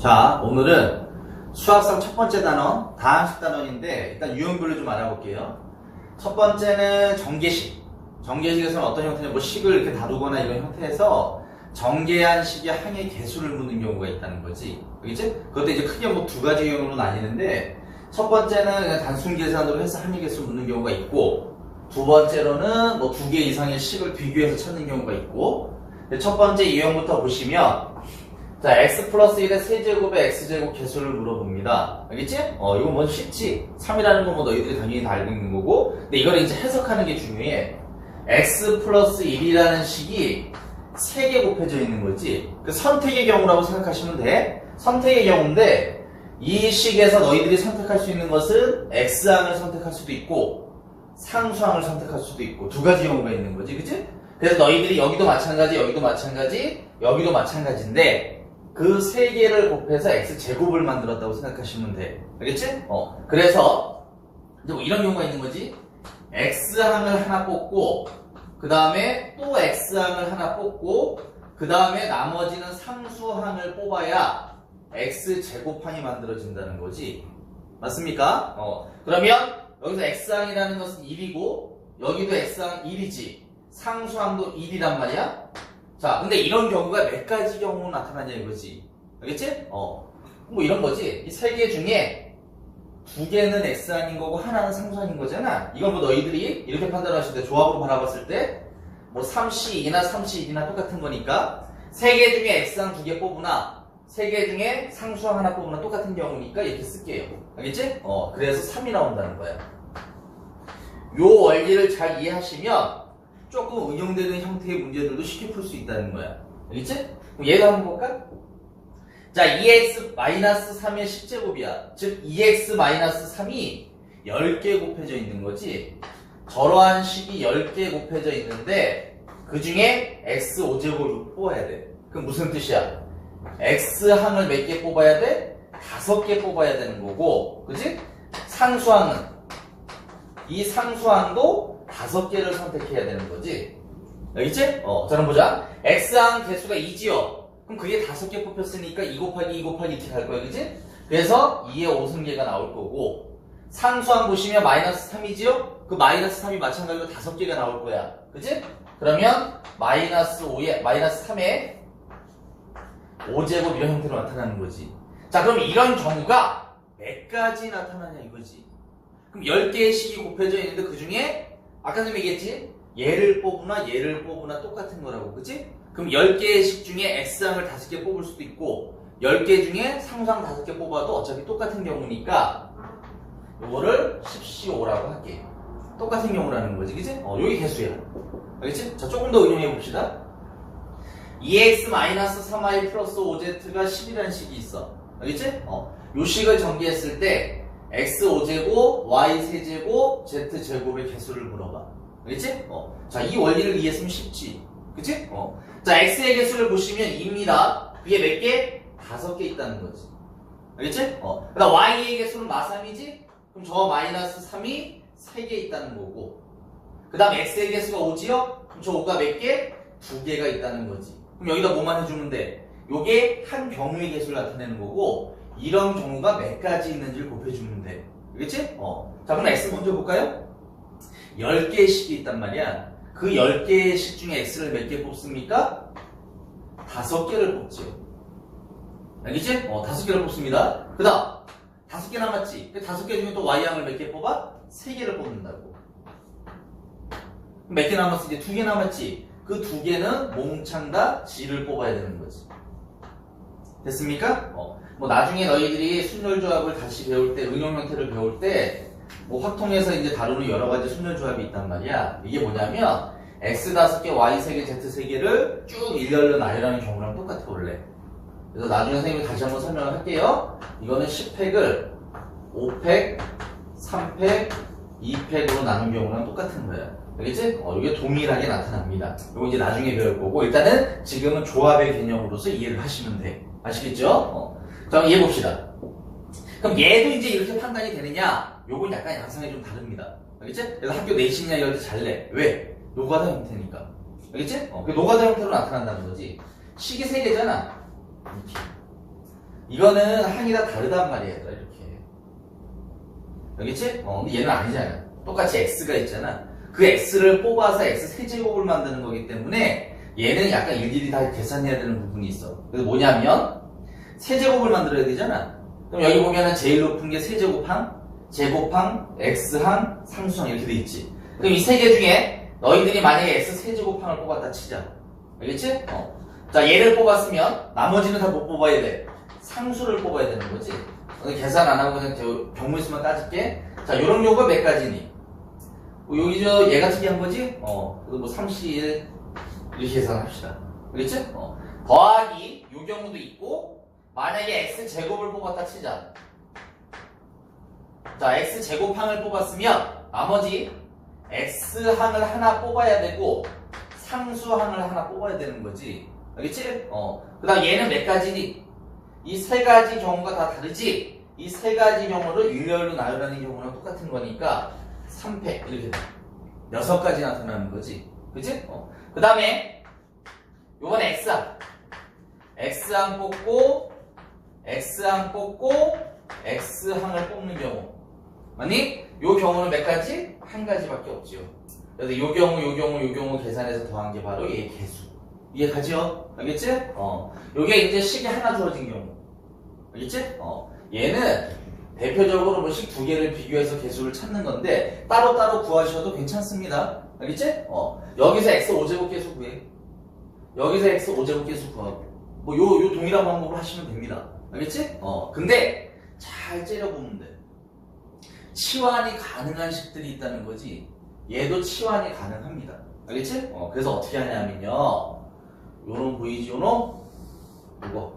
자, 오늘은 수학상 첫 번째 단원, 다항식 단원인데 일단 유형별로 좀 알아볼게요. 첫 번째는 정계식. 정계식에서는 어떤 형태냐, 뭐 식을 이렇게 다루거나 이런 형태에서 정계한 식의 항의 개수를 묻는 경우가 있다는 거지. 그치? 그것도 이제 크게 뭐 두 가지 경우로 나뉘는데 첫 번째는 그냥 단순 계산으로 해서 항의 개수를 묻는 경우가 있고, 두 번째로는 뭐 두 개 이상의 식을 비교해서 찾는 경우가 있고, 첫 번째 유형부터 보시면 자, x 플러스 1의 세제곱의 x제곱 개수를 물어봅니다. 알겠지? 이거 먼저 쉽지? 3이라는 건 뭐 너희들이 당연히 다 알고 있는 거고, 근데 이걸 이제 해석하는 게 중요해. x 플러스 1이라는 식이 3개 곱해져 있는 거지. 그 선택의 경우라고 생각하시면 돼. 선택의 경우인데, 이 식에서 너희들이 선택할 수 있는 것은 x항을 선택할 수도 있고, 상수항을 선택할 수도 있고, 두 가지 경우가 있는 거지. 그치? 그래서 너희들이 여기도 마찬가지, 여기도 마찬가지, 여기도 마찬가지인데, 그 세 개를 곱해서 x제곱을 만들었다고 생각하시면 돼. 알겠지? 그래서 이제 뭐 이런 경우가 있는 거지. x항을 하나 뽑고, 그 다음에 또 x항을 하나 뽑고, 그 다음에 나머지는 상수항을 뽑아야 x제곱항이 만들어진다는 거지. 맞습니까? 그러면 여기서 x항이라는 것은 1이고, 여기도 x항 1이지. 상수항도 1이란 말이야. 자, 근데 이런 경우가 몇 가지 경우로 나타나냐 이거지. 알겠지? 뭐 이런 거지. 이 세 개 중에 두 개는 x항인 거고 하나는 상수항인 거잖아. 이건 뭐 너희들이 이렇게 판단하실 때, 조합으로 바라봤을 때 뭐 3c2나 3c1이나 똑같은 거니까 세 개 중에 x항 두 개 뽑으나 세 개 중에 상수항 하나 뽑으나 똑같은 경우니까 이렇게 쓸게요. 알겠지? 그래서 3이 나온다는 거야. 요 원리를 잘 이해하시면 조금 응용되는 형태의 문제들도 쉽게 풀 수 있다는 거야. 알겠지? 그럼 얘도 한번 볼까? 자, 2x-3의 10제곱이야. 즉 2x-3이 10개 곱해져 있는 거지. 저러한 식이 10개 곱해져 있는데 그 중에 x5제곱을 뽑아야 돼. 그럼 무슨 뜻이야? x항을 몇 개 뽑아야 돼? 5개 뽑아야 되는 거고, 그치? 상수항은 이 상수항도 5개를 선택해야 되는 거지. 알겠지? 자, 그럼 보자. x항 개수가 2지요? 그럼 그게 5개 뽑혔으니까 2 곱하기 2 곱하기 이렇게 갈 거야. 그치? 그래서 2의 5승계가 나올 거고, 상수항 보시면 마이너스 3이지요? 그 마이너스 3이 마찬가지로 5개가 나올 거야. 그치? 그러면 마이너스 3의 5제곱 이런 형태로 나타나는 거지. 자, 그럼 이런 경우가 몇 가지 나타나냐 이거지. 그럼 10개의 식이 곱해져 있는데 그 중에 아까 전에 얘기했지? 얘를 뽑으나 얘를 뽑으나 똑같은 거라고. 그치? 그럼 10개의 식 중에 x항을 5개 뽑을 수도 있고 10개 중에 상수항 5개 뽑아도 어차피 똑같은 경우니까 요거를 10C5라고 할게. 똑같은 경우라는 거지. 그치? 요게 개수야. 알겠지? 자, 조금 더 응용해 봅시다. 2x-3y 플러스 5z가 10이라는 식이 있어. 알겠지? 요 식을 전개했을 때 x5제곱, y3제곱, z제곱의 개수를 물어봐. 알겠지? 자, 이 원리를 이해했으면 쉽지. 그치? 자, x의 개수를 보시면 2입니다. 그게 몇 개? 5개 있다는 거지. 알겠지? 그 다음 y의 개수는 마3이지? 그럼 저 마이너스 3이 3개 있다는 거고. 그 다음 x의 개수가 5지요? 그럼 저 5가 몇 개? 2개가 있다는 거지. 그럼 여기다 뭐만 해주면 돼? 요게 한 경우의 개수를 나타내는 거고, 이런 경우가 몇 가지 있는지를 곱해주면 돼. 알겠지? 자, 그럼 x 먼저 볼까요? 10개의 식이 있단 말이야. 그 10개의 식 중에 x를 몇 개 뽑습니까? 5개를 뽑지요. 알겠지? 5개를 뽑습니다. 그 다음 5개 남았지? 그 5개 중에 또 y항을 몇 개 뽑아? 3개를 뽑는다고. 몇 개 남았어? 이제 2개 남았지? 그 2개는 몽창 다 g를 뽑아야 되는 거지. 됐습니까? 뭐 나중에 너희들이 순열조합을 다시 배울 때, 응용 형태를 배울 때 뭐 확통해서 이제 다루는 여러 가지 순열조합이 있단 말이야. 이게 뭐냐면 x 5개, y 3개, z 3개를 쭉 일렬로 나열하는 경우랑 똑같아 원래. 그래서 나중에 선생님이 다시 한번 설명을 할게요. 이거는 10팩을 5팩, 3팩, 2팩으로 나눈 경우랑 똑같은 거야. 알겠지? 이게 동일하게 나타납니다. 이거 이제 나중에 배울 거고, 일단은 지금은 조합의 개념으로서 이해를 하시면 돼. 아시겠죠? 자, 이해해 봅시다. 그럼 얘도 이제 이렇게 판단이 되느냐? 요건 약간 양상이 좀 다릅니다. 알겠지? 그래서 학교 내신이나 이럴 때 잘 내. 왜? 노가다 형태니까. 알겠지? 그 노가다 형태로 나타난다는 거지. 식이 3개잖아. 이렇게. 이거는 항이 다 다르단 말이야, 얘들아, 이렇게. 알겠지? 근데 얘는 아니잖아. 똑같이 x가 있잖아. 그 x를 뽑아서 x 세제곱을 만드는 거기 때문에 얘는 약간 일일이 다 계산해야 되는 부분이 있어. 그래서 뭐냐면 세제곱을 만들어야 되잖아. 그럼 여기 보면은 제일 높은 게 세제곱항, 제곱항, x항, 상수항 이렇게 돼 있지. 그럼 이 세 개 중에 너희들이 만약에 x 세제곱항을 뽑았다 치자. 알겠지? 자, 얘를 뽑았으면 나머지는 다 못 뽑아야 돼. 상수를 뽑아야 되는 거지. 계산 안 하고 그냥 경우 있으면 따질게. 자, 요런 경우가 몇 가지니? 여기 얘 같은 게 한 거지? 그래도 뭐 31 이렇게 계산합시다. 그렇지? 더하기 요 경우도 있고 만약에 x 제곱을 뽑았다 치자. 자, x 제곱항을 뽑았으면 나머지 x항을 하나 뽑아야 되고 상수항을 하나 뽑아야 되는 거지. 알겠지? 그 다음 얘는 몇 가지니? 이 세 가지 경우가 다 다르지? 이 세 가지 경우를 일렬로 나열하는 경우는 똑같은 거니까 3패 이렇게 돼. 6가지 나타나는 거지. 그치? 그 다음에 요건 x항. x항 뽑고 x항 뽑고 x항을 뽑는 경우. 맞니? 요 경우는 몇 가지? 한 가지밖에 없지요. 그래서 요 경우 계산해서 더한 게 바로 얘 개수. 이해가죠? 알겠지? 요게 이제 식이 하나 주어진 경우. 알겠지? 얘는 대표적으로 뭐 식 두 개를 비교해서 개수를 찾는 건데 따로따로 구하셔도 괜찮습니다. 알겠지? 여기서 x 5제곱 개수 구해. 여기서 x 5제곱 개수 구하고. 뭐 요 동일한 방법을 하시면 됩니다. 알겠지? 근데 잘 째려보면 돼. 치환이 가능한 식들이 있다는 거지. 얘도 치환이 가능합니다. 알겠지? 그래서 어떻게 하냐면요. 요놈 보이지, 요놈? 이거.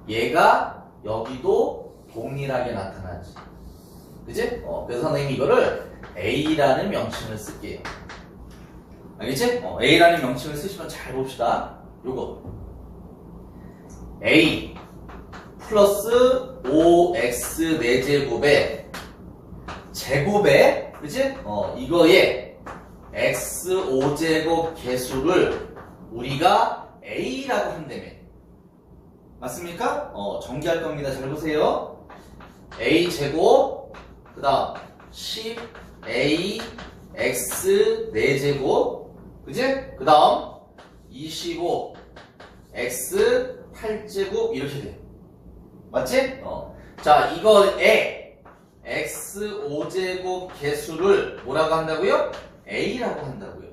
얘가 여기도 동일하게 나타나지. 그치? 그래서 선생님이 이거를 A라는 명칭을 쓸게요. 알겠지? A라는 명칭을 쓰시면 잘 봅시다. 요거. A 플러스 5x 4제곱에 제곱에, 그치? 이거에 x 5제곱 개수를 우리가 A라고 한다며. 맞습니까? 전개할 겁니다. 잘 보세요. A제곱, 그 다음 10A x 4제곱, 그치? 그 다음 25 x 8제곱 이렇게 돼. 맞지? 자, 이거에 x 5제곱 개수를 뭐라고 한다고요? A라고 한다고요.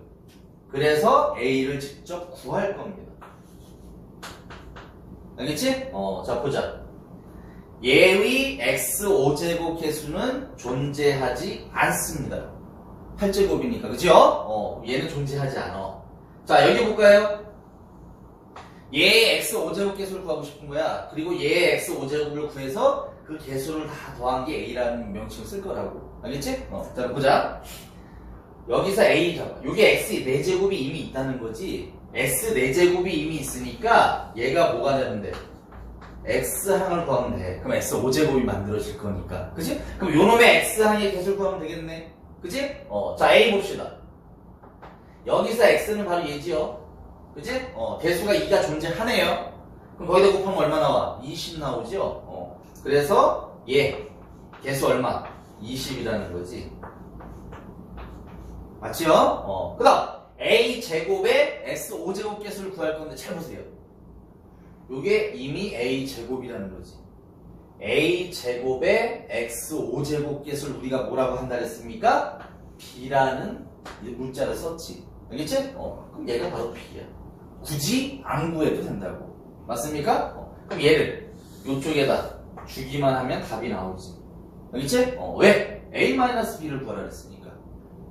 그래서 A를 직접 구할 겁니다. 알겠지? 자, 보자. 얘의 x 5제곱 개수는 존재하지 않습니다. 8제곱이니까, 그죠? 얘는 존재하지 않아. 자, 여기 볼까요? 얘의 x 5제곱 개수를 구하고 싶은 거야. 그리고 얘의 x 5제곱을 구해서 그 개수를 다 더한 게 A라는 명칭을 쓸 거라고. 알겠지? 자, 보자. 여기서 A 잡아. 요게 x 4제곱이 이미 있다는 거지. x 4제곱이 이미 있으니까 얘가 뭐가 되면 돼? x항을 구하면 돼. 그럼 x 5제곱이 만들어질 거니까. 그치? 그럼 요놈의 x항의 개수를 구하면 되겠네. 그치? 자, A 봅시다. 여기서 x는 바로 얘지요. 그치? 개수가 2가 존재하네요. 그럼 거기다 곱하면 얼마 나와? 20 나오죠? 그래서 얘 개수 얼마? 20이라는 거지. 맞지요? 그 다음 a 제곱에 x 5제곱 개수를 구할 건데 잘 보세요. 요게 이미 a 제곱이라는 거지. a 제곱에 x 5제곱 개수를 우리가 뭐라고 한다 그랬습니까? b라는 문자를 썼지. 알겠지? 그럼 얘가 바로 b야. 굳이 안 구해도 된다고. 맞습니까? 그럼 얘를 요쪽에다 주기만 하면 답이 나오지. 알겠지? 왜? a-b를 구하라 그랬으니까.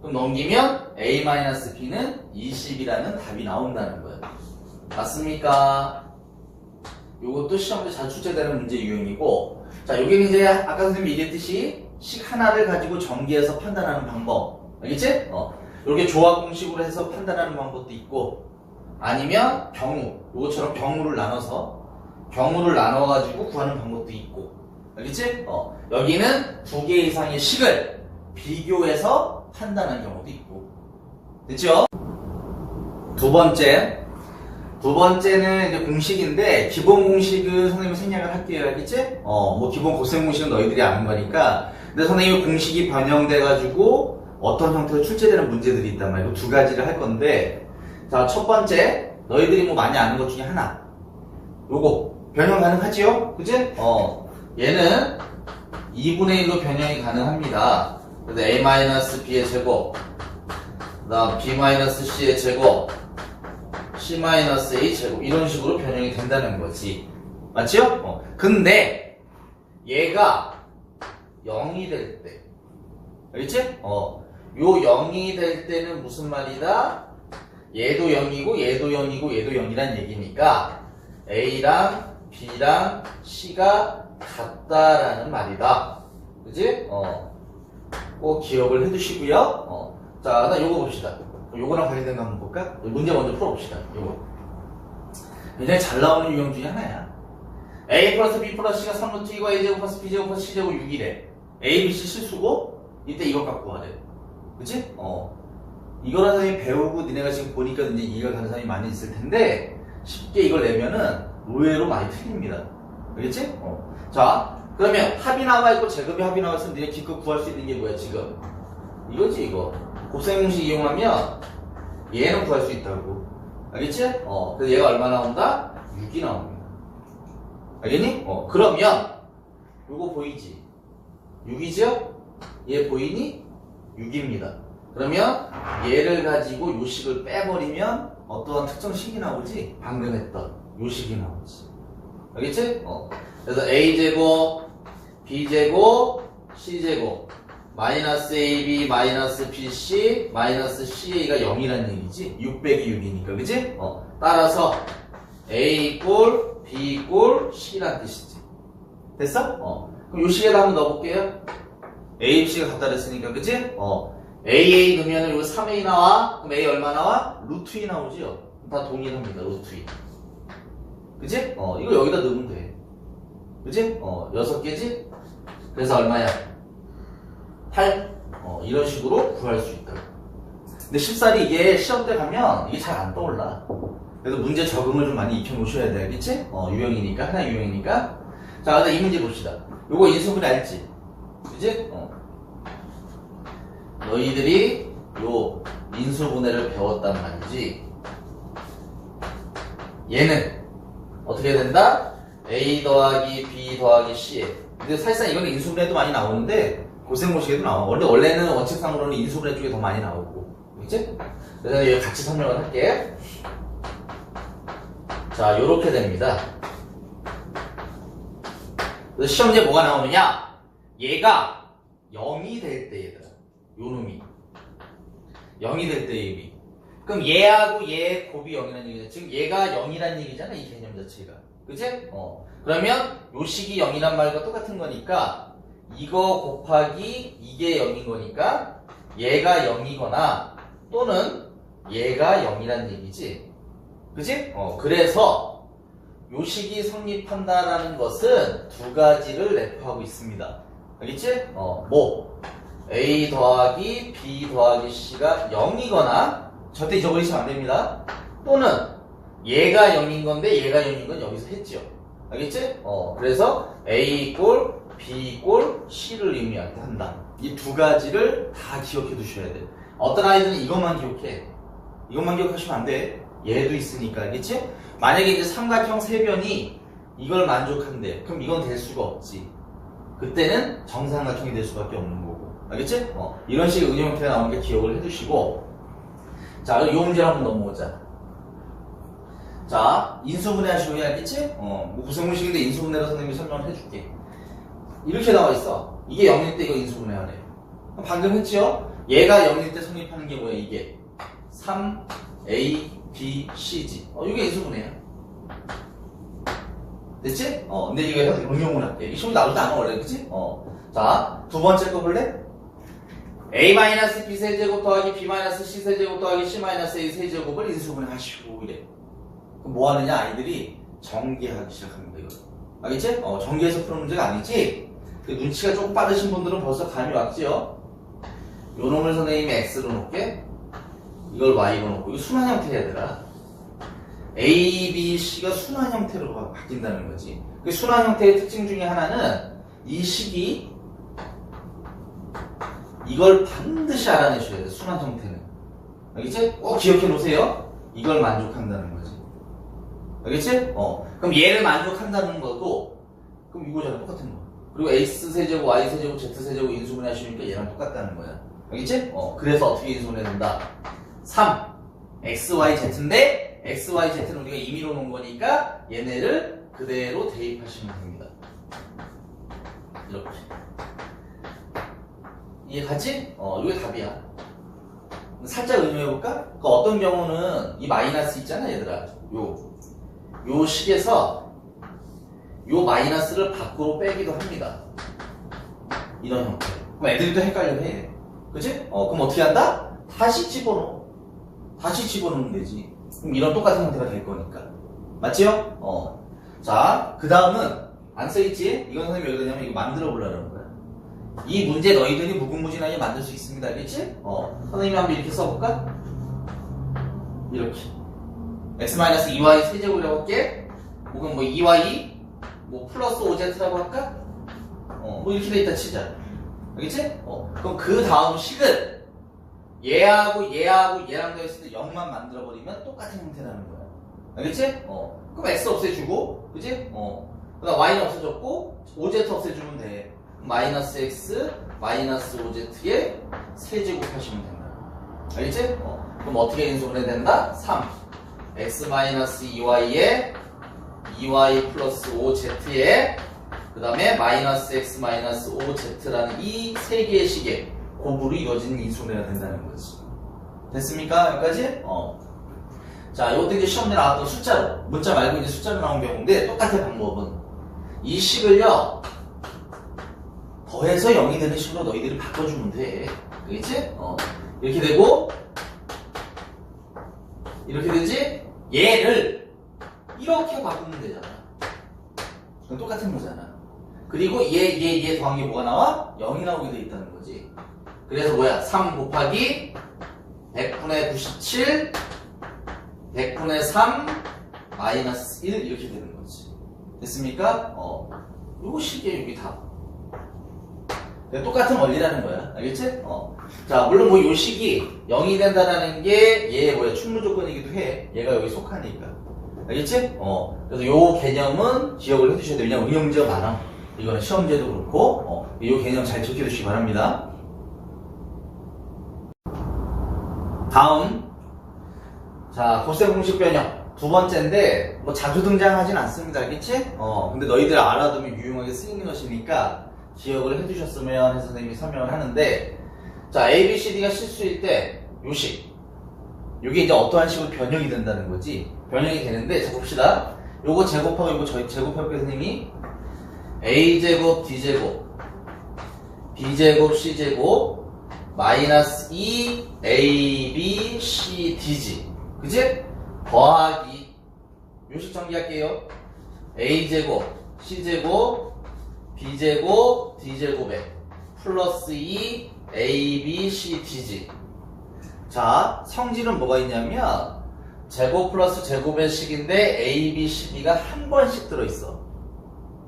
그럼 넘기면 a-b는 20이라는 답이 나온다는 거예요. 맞습니까? 요것도 시험에 자주 출제되는 문제 유형이고, 자, 여기는 이제 아까 선생님이 얘기했듯이 식 하나를 가지고 전개해서 판단하는 방법. 알겠지? 이렇게 조합 공식으로 해서 판단하는 방법도 있고, 아니면 경우, 요것처럼 경우를 나눠가지고 구하는 방법도 있고. 알겠지? 여기는 2개 이상의 식을 비교해서 판단하는 경우도 있고. 됐죠? 두 번째, 두 번째는 이제 공식인데, 기본 공식은 선생님이 생략을 할게요. 알겠지? 뭐 기본 곱셈 공식은 너희들이 아는 거니까. 근데 선생님이 공식이 변형돼가지고 어떤 형태로 출제되는 문제들이 있단 말이에요. 두 가지를 할 건데, 자, 첫 번째, 너희들이 뭐 많이 아는 것 중에 하나. 요거, 변형 가능하지요? 그지? 얘는 2분의 1로 변형이 가능합니다. 그래서 a-b의 제곱, 그 다음 b-c의 제곱, c-a 제곱, 이런 식으로 변형이 된다는 거지. 맞지요? 근데 얘가 0이 될 때, 알겠지? 요 0이 될 때는 무슨 말이다? 얘도 0이고 얘도 0이고 얘도 0이란 얘기니까 A랑 B랑 C가 같다라는 말이다. 그지? 꼭 기억을 해두시고요. 자, 나 요거 봅시다. 요거랑 관련된 거 한번 볼까? 문제 먼저 풀어봅시다. 요거. 굉장히 잘 나오는 유형 중에 하나야. A 플러스 B 플러스 C가 3루트 2고 A제곱 플러스 B제곱 플러스 C제곱 6이래. A, B, C 실수고, 이때 이거 갖고 하래. 그치? 이거를 선생님이 배우고 니네가 지금 보니까 이제 이해가 가는 사람이 많이 있을 텐데, 쉽게 이걸 내면은 의외로 많이 틀립니다. 알겠지? 자, 그러면 합이 나와 있고 제곱이 합이 나와 있으면 니네 기껏 구할 수 있는 게 뭐야, 지금? 이거지, 이거. 곱셈 공식 이용하면 얘는 구할 수 있다고. 알겠지? 그래서 얘가 얼마 나온다? 6이 나옵니다. 알겠니? 그러면 요거 보이지? 6이죠? 얘 보이니? 6입니다. 그러면 얘를 가지고 요식을 빼버리면 어떠한 특정 식이 나오지? 방금 했던 요식이 나오지. 알겠지? 그래서 A제곱, B제곱, C제곱, 마이너스 AB, 마이너스 BC, 마이너스 CA가 0이라는 얘기지? 6 빼기 6이니까, 그치? 따라서 A 이꼴, B 이꼴, C란 뜻이지. 됐어? 그럼 요식에다 한번 넣어볼게요. A, B가 같다 그랬으니까, 그치? AA 넣으면 여기 3A 나와? 그럼 A 얼마 나와? 루트 2 나오지요? 다 동일합니다, 루트 2. 그치? 이거 여기다 넣으면 돼. 그치? 6개지? 그래서 얼마야? 8? 이런 식으로 구할 수 있다. 근데 쉽사리 이게 시험 때 가면 이게 잘 안 떠올라. 그래서 문제 적응을 좀 많이 익혀놓으셔야 돼. 그치? 유형이니까, 하나 유형이니까. 자, 그래서 이 문제 봅시다. 요거 인수분해 알지? 그치? 너희들이 요 인수분해를 배웠단 말이지. 얘는 어떻게 된다? A 더하기 B 더하기 C. 근데 사실상 이거는 인수분해도 많이 나오는데 고생모식에도 나와. 원래는 원칙상으로는 인수분해 쪽에 더 많이 나오고. 그치? 그래서 여기 같이 설명을 할게. 자, 요렇게 됩니다. 그래서 시험지에 뭐가 나오느냐? 얘가 0이 될 때, 얘들아. 요 놈이 0이 될 때의 의미. 그럼 얘하고 얘의 곱이 0이라는 얘기잖아. 지금 얘가 0이라는 얘기잖아, 이 개념 자체가. 그치? 그러면 요 식이 0이란 말과 똑같은 거니까 이거 곱하기 이게 0인 거니까 얘가 0이거나 또는 얘가 0이라는 얘기지. 그치? 그래서 요 식이 성립한다라는 것은 두 가지를 내포하고 있습니다. 알겠지? 뭐 A 더하기 B 더하기 C가 0이거나 절대 잊어버리시면 안 됩니다. 또는 얘가 0인 건데 얘가 0인 건 여기서 했죠. 알겠지? 그래서 A 이꼴 B 이꼴 C를 의미할 때 한다. 이 두 가지를 다 기억해 두셔야 돼. 어떤 아이들은 이것만 기억해. 이것만 기억하시면 안 돼. 얘도 있으니까. 알겠지? 만약에 이제 삼각형 세변이 이걸 만족한대. 그럼 이건 될 수가 없지. 그때는 정삼각형이 될 수밖에 없는 거고. 알겠지? 이런 식의 응용 형태가 나오니까 기억을 해두시고. 자, 그럼 이 문제를 한번 넘어오자. 자, 인수분해 하시고 해야겠지? 뭐 구성문식인데 인수분해로 선생님이 설명을 해줄게. 이렇게 나와 있어. 이게 0일 때 이거 인수분해 하래. 방금 했죠? 얘가 0일 때 성립하는 게 뭐야, 이게? 3A, B, C지. 이게 인수분해야. 됐지? 근데 이거 응용을 할게. 이 시험이 나오지 않아, 원래, 그치? 자, 두 번째 거 볼래? A-B 세제곱 더하기 B-C 세제곱 더하기 C-A 세제곱을 인수분해 하시고, 이래. 그럼 뭐 하느냐, 아이들이 전개하기 시작합니다, 이거. 알겠지? 전개해서 푸는 문제가 아니지? 눈치가 조금 빠르신 분들은 벌써 감이 왔지요? 요 놈을 선생님이 X로 놓게, 이걸 Y로 놓고, 이거 순환 형태 해야 되라. A, B, C가 순환 형태로 바뀐다는 거지. 그 순환 형태의 특징 중에 하나는 이 식이 이걸 반드시 알아내셔야 돼. 순환 형태는. 알겠지? 꼭 기억해 놓으세요. 이걸 만족한다는 거지. 알겠지? 그럼 얘를 만족한다는 것도 그럼 이거잖아. 똑같은 거. 그리고 x 세제곱, y 세제곱, z 세제곱 인수분해 하시니까 얘랑 똑같다는 거야. 알겠지? 그래서 어떻게 인수분해 된다? 3 x, y, z인데 x, y, z는 우리가 임의로 놓은 거니까 얘네를 그대로 대입하시면 됩니다. 이렇게. 이해가지? 이게 답이야. 살짝 응용해볼까? 그러니까 어떤 경우는 이 마이너스 있잖아, 얘들아. 요 식에서 요 마이너스를 밖으로 빼기도 합니다. 이런 형태. 그럼 애들이 또 헷갈려 해. 그치? 그럼 어떻게 한다? 다시 집어넣어. 다시 집어넣으면 되지. 그럼 이런 똑같은 형태가 될 거니까. 맞지요? 자, 그 다음은 안 써있지? 이건 선생님이 왜 그러냐면 이거 만들어 보려는 거야. 이 문제 너희들이 무궁무진하게 만들 수 있습니다. 알겠지? 선생님이 한번 이렇게 써볼까? 이렇게. x-2y 세제곱이라고 할게. 혹은 뭐 2y 뭐 플러스 5z라고 할까? 뭐 이렇게 돼 있다 치자. 알겠지? 그럼 그 다음 식은 얘하고 얘랑 더했을 때 0만 만들어버리면 똑같은 형태라는 거야. 알겠지? 그럼 x 없애주고, 그치? 그 다음 y는 없애줬고, 5z 없애주면 돼. 마이너스 x, 마이너스 5z에 세제곱 하시면 된다. 알겠지? 그럼 어떻게 인수분해 된다? 3. x 마이너스 2y에 2y 플러스 5z에 그 다음에 마이너스 x 마이너스 5z라는 이 세 개의 식의 곱으로 이루어진 인수분해가 된다는 거지. 됐습니까? 여기까지? 자, 이것도 이제 시험에 나왔던 숫자로, 문자 말고 이제 숫자로 나온 경우인데, 똑같은 방법은 이 식을요, 더해서 0이 되는 식으로 너희들이 바꿔주면 돼. 알겠지? 이렇게 되고, 이렇게 되지? 얘를 이렇게 바꾸면 되잖아. 그건 똑같은 거잖아. 그리고 얘 더한 게 뭐가 나와? 0이 나오게 돼 있다는 거지. 그래서 뭐야? 3 곱하기 100분의 97 100분의 3 마이너스 1 이렇게 되는 거지. 됐습니까? 요거 식이에요. 여기 답. 똑같은 원리라는 거야. 알겠지? 자, 물론 뭐 요 식이 0이 된다라는 게 얘의 뭐야? 충분 조건이기도 해. 얘가 여기 속하니까. 알겠지? 그래서 요 개념은 기억을 해두셔야 돼요. 왜냐면 응용문제가 많아. 이거는 시험제도 그렇고, 요 개념 잘 지켜두시기 바랍니다. 다음. 자, 곱셈 공식 변형. 두 번째인데, 뭐 자주 등장하진 않습니다. 알겠지? 근데 너희들 알아두면 유용하게 쓰이는 것이니까 기억을 해두셨으면 해서 선생님이 설명을 하는데, 자, A, B, C, D가 실수일 때, 요 식. 요게 이제 어떠한 식으로 변형이 된다는 거지. 변형이 되는데, 자, 봅시다. 요거 제곱하고 요거 저희 제곱해볼게요, 선생님이. A제곱, D제곱, B제곱, C제곱, 마이너스 2, A, B, C, D지. 그치? 더하기 요식 전개할게요. A제곱, C제곱, B제곱, D제곱에 플러스 2, A, B, C, D지. 자, 성질은 뭐가 있냐면 제곱 플러스 제곱의 식인데 A, B, C, B가 한 번씩 들어있어.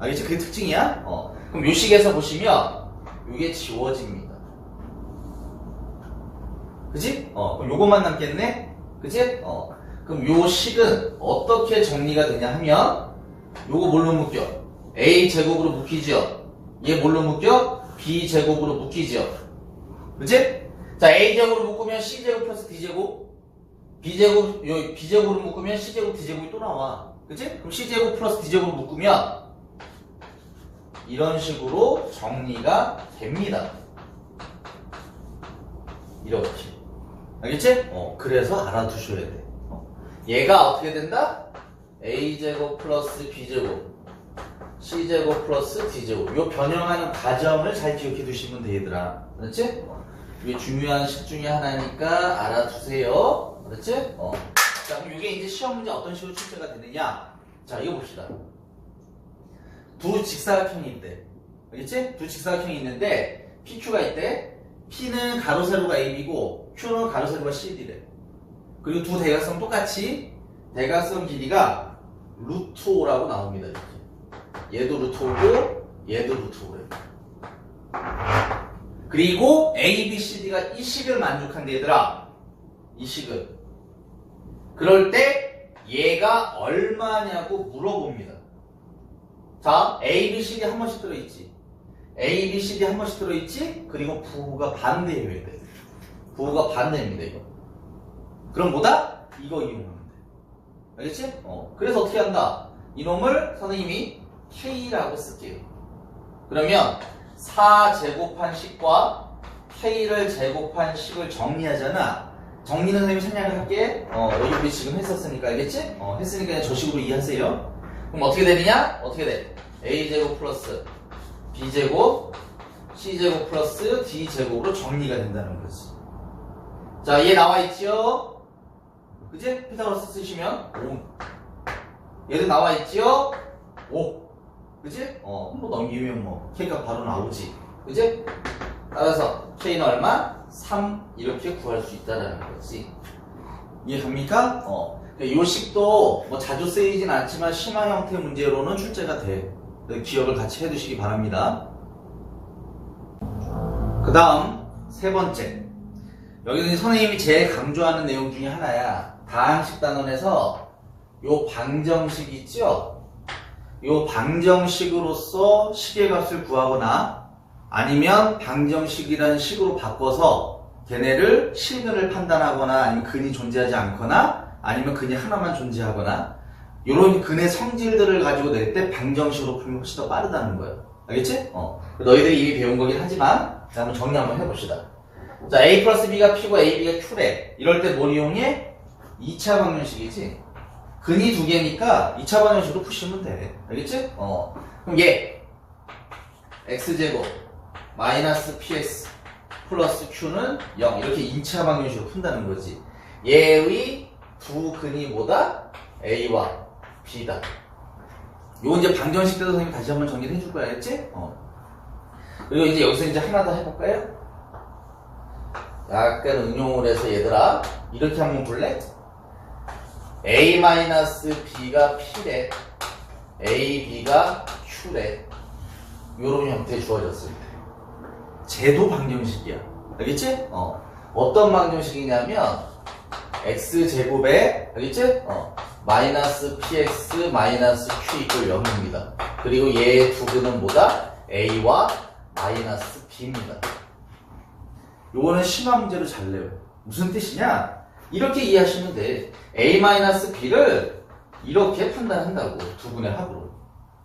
알겠지? 그게 특징이야? 그럼 요 식에서 보시면 요게 지워집니다. 그치? 그럼 요것만 남겠네? 그치? 그럼 요 식은 어떻게 정리가 되냐 하면 요거 뭘로 묶여? A 제곱으로 묶이죠? 얘 뭘로 묶여? B 제곱으로 묶이죠? 그치? 자, A 제곱으로 묶으면 C 제곱 플러스 D 제곱, B 제곱으로 묶으면 C 제곱 D 제곱이 또 나와. 그치? 그럼 C 제곱 플러스 D 제곱으로 묶으면 이런 식으로 정리가 됩니다. 이렇게. 알겠지? 그래서 알아두셔야 돼. 얘가 어떻게 된다? A제곱 플러스 B제곱, C제곱 플러스 D제곱. 요 변형하는 과정을 잘 기억해 두시면 돼, 얘들아. 그렇지? 이게 중요한 식 중에 하나니까 알아두세요. 그렇지? 자, 그럼 이게 이제 시험 문제 어떤 식으로 출제가 되느냐? 자, 이거 봅시다. 두 직사각형이 있대. 알겠지? 두 직사각형이 있는데 PQ가 있대. P는 가로 세로가 AB고 Q는 가로 세로가 CD래. 그리고 두 대각선 똑같이 대각선 길이가 루트 5라고 나옵니다. 이렇게. 얘도 루트 5고 얘도 루트 5래요. 그리고 A, B, C, D가 이 식을 만족한대 얘들아. 이 식을. 그럴 때 얘가 얼마냐고 물어봅니다. 자, A, B, C, D 한 번씩 들어있지. A, B, C, D 한 번씩 들어있지. 그리고 부호가 반대예요. 이때. 부호가 반대입니다. 이거. 그럼 뭐다? 이거 이용하면 돼. 알겠지? 그래서 어떻게 한다? 이놈을 선생님이 K라고 쓸게요. 그러면 4제곱한 식과 K를 제곱한 식을 정리하잖아. 정리는 선생님이 생략을 할게. 여기 우리 지금 했었으니까 알겠지? 했으니까 그냥 저 식으로 이해하세요. 그럼 어떻게 되느냐? 어떻게 돼? A제곱 플러스 B제곱 C제곱 플러스 D제곱으로 정리가 된다는 거지. 자, 얘 나와있지요? 그치? 피타고라스 쓰시면 5. 얘도 나와있지요? 5. 그치? 뭐 넘기면 뭐 K가 바로 나오지. 그치? 따라서 K는 얼마? 3 이렇게 구할 수 있다는 거지. 이해갑니까? 요 식도 뭐 자주 쓰이진 않지만 심화 형태 문제로는 출제가 돼. 기억을 같이 해두시기 바랍니다. 그 다음 세 번째. 여기는 선생님이 제일 강조하는 내용 중에 하나야. 다항식 단원에서 요 방정식 있죠? 요 방정식으로서 식의 값을 구하거나 아니면 방정식이라는 식으로 바꿔서 걔네를 실근을 판단하거나 아니면 근이 존재하지 않거나 아니면 근이 하나만 존재하거나 요런 근의 성질들을 가지고 낼 때 방정식으로 풀면 훨씬 더 빠르다는 거예요. 알겠지? 너희들이 이미 배운 거긴 하지만 자, 한번 정리 한번 해봅시다. 자, A 플러스 B가 P고 A, B가 Q래. 이럴 때 뭘 이용해? 2차 방정식이지. 근이 두 개니까 2차 방정식으로 푸시면 돼. 알겠지? 그럼 얘 X제곱 마이너스 PX 플러스 Q는 0 이렇게 2차 방정식으로 푼다는 거지. 얘의 두 근이 뭐다? A와 B다. 요 이제 방정식 때도 선생님 다시 한번 정리를 해줄 거야. 알겠지? 그리고 이제 여기서 이제 하나 더 해볼까요? 약간 응용을 해서 얘들아 이렇게 한번 볼래? A-B가 P래 A, B가 Q래 요런 형태 주어졌을 때 제도 방정식이야. 알겠지? 어떤 방정식이냐면 X제곱에 알겠지? 마이너스 PX 마이너스 Q 이퀄 0입니다. 그리고 얘의 두 근은 뭐다? A와 마이너스 B입니다. 요거는 심화 문제로 잘 내요. 무슨 뜻이냐? 이렇게 이해하시면 돼. A-B를 이렇게 판단한다고. 두 분의 합으로.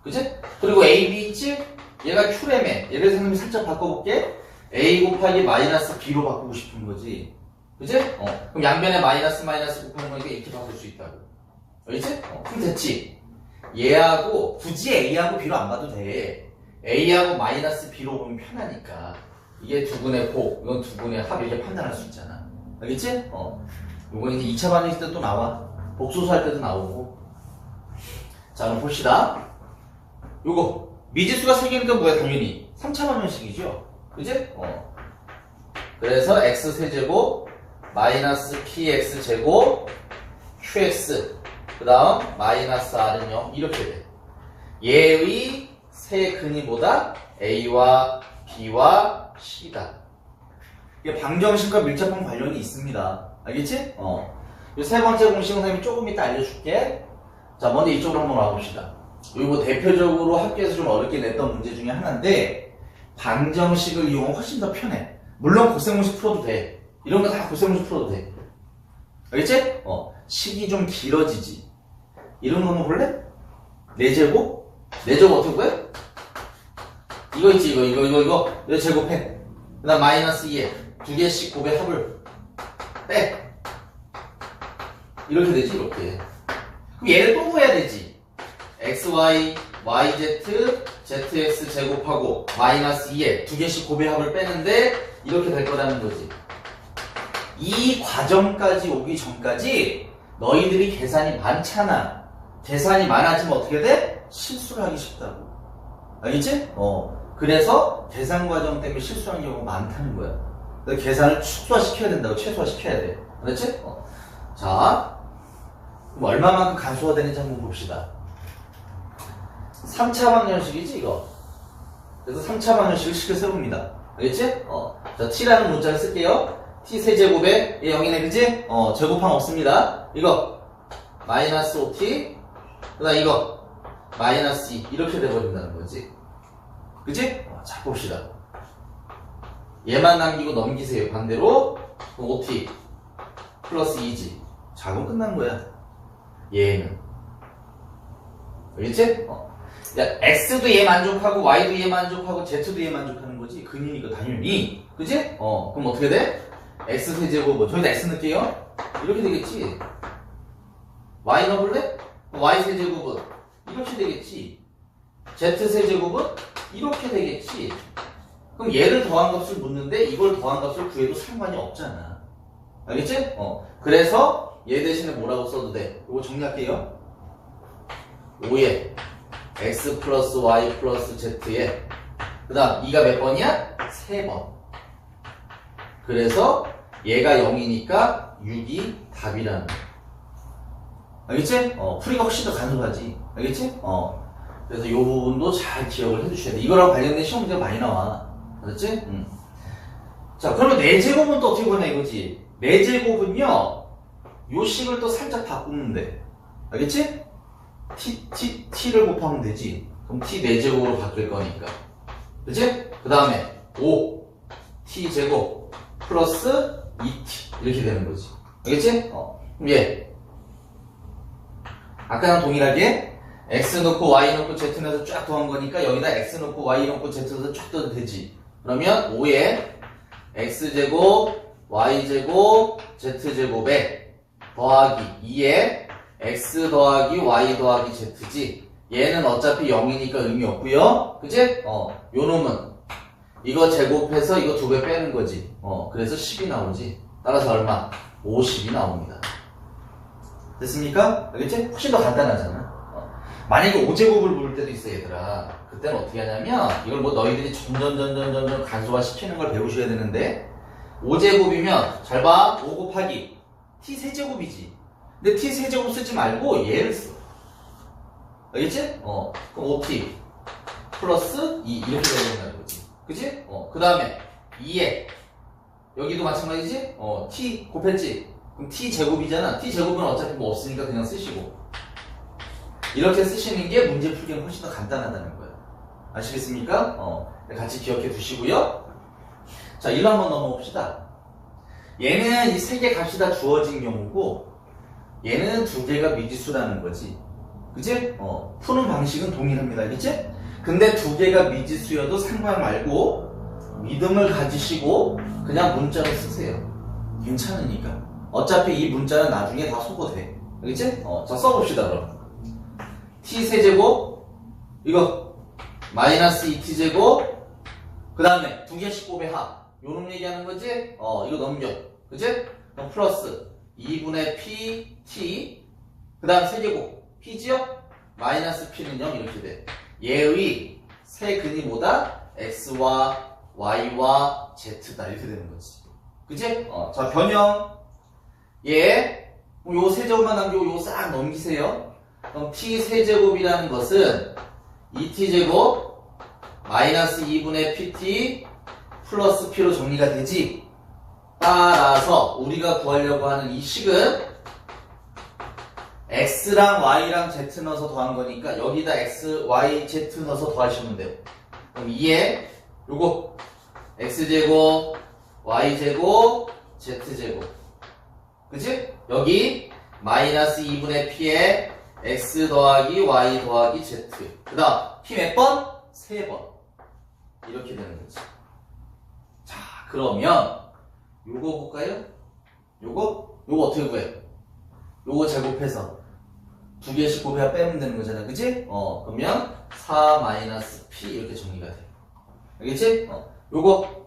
그치? 그리고 A, B 있지? 얘가 Q래매. 얘를 선생님이 살짝 바꿔볼게. A 곱하기 마이너스 B로 바꾸고 싶은 거지. 그치? 그럼 양변에 마이너스 곱하는 거니까 이렇게 바꿀 수 있다고. 알겠지? 그럼 됐지? 얘하고 굳이 A하고 B로 안 봐도 돼. A하고 마이너스 B로 보면 편하니까. 이게 두 분의 곱, 이건 두 분의 합 이렇게 판단할 수 있잖아. 알겠지? 요건 이제 2차 반응식 때도 나와. 복소수 할 때도 나오고. 자, 그럼 봅시다. 요거. 미지수가 3개니까 뭐야, 당연히? 3차 반응식이죠? 그지? 그래서 x세제곱, 마이너스 px제곱, qx. 그 다음, 마이너스 r은 0. 이렇게 돼. 얘의 세 근이 뭐다? a와 b와 c다. 이게 방정식과 밀접한 관련이 있습니다. 알겠지? 이 세 번째 공식은 선생님이 조금 이따 알려줄게. 자, 먼저 이쪽으로 한번 와봅시다. 이거 대표적으로 학교에서 좀 어렵게 냈던 문제 중에 하나인데, 방정식을 이용하면 훨씬 더 편해. 물론 고생문식 풀어도 돼. 이런 거 다 고생문식 풀어도 돼. 알겠지? 식이 좀 길어지지. 이런 거 한번 볼래? 4제곱? 4제곱 어떻게 구해? 이거 있지, 이거 제곱해. 그 다음 마이너스 2에 두 개씩 곱의 합을 빼. 이렇게 되지, 이렇게. 그럼 얘를 또 구해야 되지. xy, yz, zx 제곱하고 마이너스 2에 두 개씩 곱의 합을 빼는데 이렇게 될 거라는 거지. 이 과정까지 오기 전까지 너희들이 계산이 많잖아. 계산이 많아지면 어떻게 돼? 실수를 하기 쉽다고. 알겠지? 그래서 계산 과정 때문에 실수하는 경우가 많다는 거야. 그래서 계산을 최소화시켜야 된다고. 최소화시켜야 돼. 그렇지? 자, 그럼 얼마만큼 간소화 되는지 한번 봅시다. 3차 방정식이지 이거. 그래서 3차 방정식을 식을 세웁니다. 알겠지? 자, t라는 문자를 쓸게요. t 세제곱에 얘 0이네 그지? 제곱함 없습니다. 이거 마이너스 5t 그 다음 이거 마이너스 2 이렇게 돼버린다는 거지. 그지? 자 봅시다. 얘만 남기고 넘기세요. 반대로 5t 플러스 2지. 자 그럼 끝난 거야. 얘는 알겠지? 야, x도 얘 만족하고 y도 얘 만족하고 z도 얘 만족하는 거지. 근이니까 당연히. 그지? 그럼 어떻게 돼? x 세제곱은 저기다 x 넣을게요. 이렇게 되겠지. y 넣어볼래? y 세제곱은 이렇게 되겠지. z 세제곱은 이렇게 되겠지. 그럼 얘를 더한 값을 묻는데 이걸 더한 값을 구해도 상관이 없잖아. 알겠지? 그래서 얘 대신에 뭐라고 써도 돼? 이거 정리할게요. 5에 x 플러스 y 플러스 z에 그 다음 2가 몇 번이야? 3번. 그래서 얘가 0이니까 6이 답이라는 거야. 알겠지? 풀이가 훨씬 더 간소하지. 알겠지? 그래서 이 부분도 잘 기억을 해주셔야 돼. 이거랑 관련된 시험 문제가 많이 나와. 알았지? 자, 그러면 4제곱은 또 어떻게 보냐 이거지. 4제곱은요, 요 식을 또 살짝 바꾸면 돼. 알겠지? t를 곱하면 되지. 그럼 t 4제곱으로 바뀔 거니까. 그치? 그 다음에 5 t제곱 플러스 2t 이렇게 되는 거지. 알겠지? 그럼 얘 아까랑 동일하게 x 넣고 y 넣고 z 넣어서 쫙 더한 거니까 여기다 x 넣고 y 넣고 z 넣어서 쫙 더도 되지. 그러면 5에 x제곱 y제곱 z제곱에 더하기 2에 x 더하기 y 더하기 z지. 얘는 어차피 0이니까 의미 없고요. 그치? 요 놈은 이거 제곱해서 이거 2배 빼는 거지. 그래서 10이 나오지. 따라서 얼마? 50이 나옵니다. 됐습니까? 알겠지? 훨씬 더 간단하잖아. 만약에 5제곱을 물을 때도 있어 얘들아. 그때는 어떻게 하냐면 이걸 뭐 너희들이 점점 간소화 시키는 걸 배우셔야 되는데 5제곱이면 잘 봐. 5 곱하기 t 세제곱이지. 근데 t 세제곱 쓰지 말고 얘를 써. 알겠지? 그럼 5t 플러스 2 이렇게 되는 거지. 그치? 그 다음에 2에 여기도 마찬가지지? t 곱했지? 그럼 t 제곱이잖아. t 제곱은 어차피 뭐 없으니까 그냥 쓰시고 이렇게 쓰시는 게 문제 풀기는 훨씬 더 간단하다는 거야. 아시겠습니까? 같이 기억해 두시고요. 자, 일로 한번 넘어봅시다. 얘는 이 세 개 값이 다 주어진 경우고 얘는 두 개가 미지수라는 거지. 그치? 푸는 방식은 동일합니다. 그치? 근데 두 개가 미지수여도 상관 말고 믿음을 가지시고 그냥 문자로 쓰세요. 괜찮으니까. 어차피 이 문자는 나중에 다 소거돼. 알겠지? 자, 써봅시다, 그럼. t 세제곱, 이거, 마이너스 2t제곱, 그 다음에 두 개씩 곱의 합. 요놈 얘기하는 거지? 이거 넘겨. 그치? 그럼 플러스 2분의 p, t, 그 다음 세제곱, p지요? 마이너스 p는 0 이렇게 돼. 얘의 세 근이 뭐다? x와 y와 z다. 이렇게 되는 거지. 그치? 자, 변형. 얘, 요 세제곱만 남기고 요 싹 넘기세요. 그럼 t 세제곱이라는 것은 2t제곱 마이너스 2분의 pt 플러스 p로 정리가 되지. 따라서 우리가 구하려고 하는 이 식은 x랑 y랑 z 넣어서 더한 거니까 여기다 x, y, z 넣어서 더하시면 돼요. 그럼 2에 요거 x제곱, y제곱, z제곱. 그치? 여기 마이너스 2분의 p에 x 더하기 y 더하기 z. 그 다음 p 몇 번? 3번. 이렇게 되는 거지. 자, 그러면 요거 볼까요? 요거 어떻게 구해? 요거 제곱해서 두 개씩 곱해야 빼면 되는 거잖아. 그치? 그러면 4 마이너스 p 이렇게 정리가 돼. 알겠지? 요거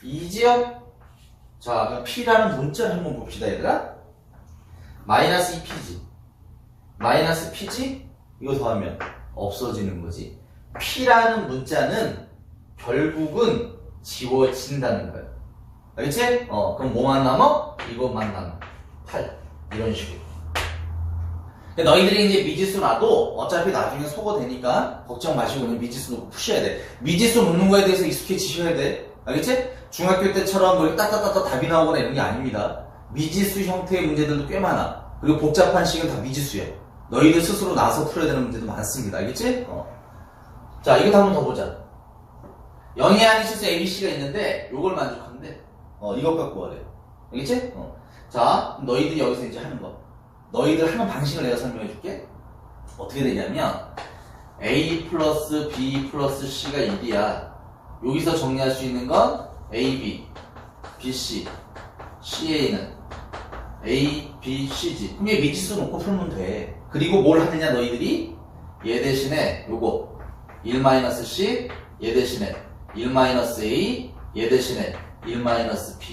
2지요? 자, 그럼 p라는 문자를 한번 봅시다, 얘들아. 마이너스 2p지. 마이너스 p지? 이거 더하면 없어지는 거지. p라는 문자는 결국은 지워진다는 거야. 알겠지? 그럼 뭐만 남아? 이것만 남아. 8. 이런 식으로. 근데 너희들이 이제 미지수 놔도 어차피 나중에 속어 되니까 걱정 마시고 그냥 미지수 놓고 푸셔야 돼. 미지수 놓는 거에 대해서 익숙해지셔야 돼. 알겠지? 중학교 때처럼 뭐 따따따따 답이 나오거나 이런 게 아닙니다. 미지수 형태의 문제들도 꽤 많아. 그리고 복잡한 식은 다 미지수야. 너희들 스스로 나서 풀어야 되는 문제도 많습니다. 알겠지? 자, 이것도 한 번 더 보자. 영의하는 실수 ABC가 있는데 요걸 만족하는데 이것 갖고 하래. 알겠지? 자, 너희들이 여기서 이제 하는 거. 너희들 하는 방식을 내가 설명해 줄게. 어떻게 되냐면 A 플러스 B 플러스 C가 1이야. 여기서 정리할 수 있는 건 AB, BC, CA는 A, B, C지. 그럼 얘 미지수 놓고 풀면 돼. 그리고 뭘 하느냐 너희들이? 얘 대신에 요거 1-C, 얘 대신에 1-A, 얘 대신에 1-B.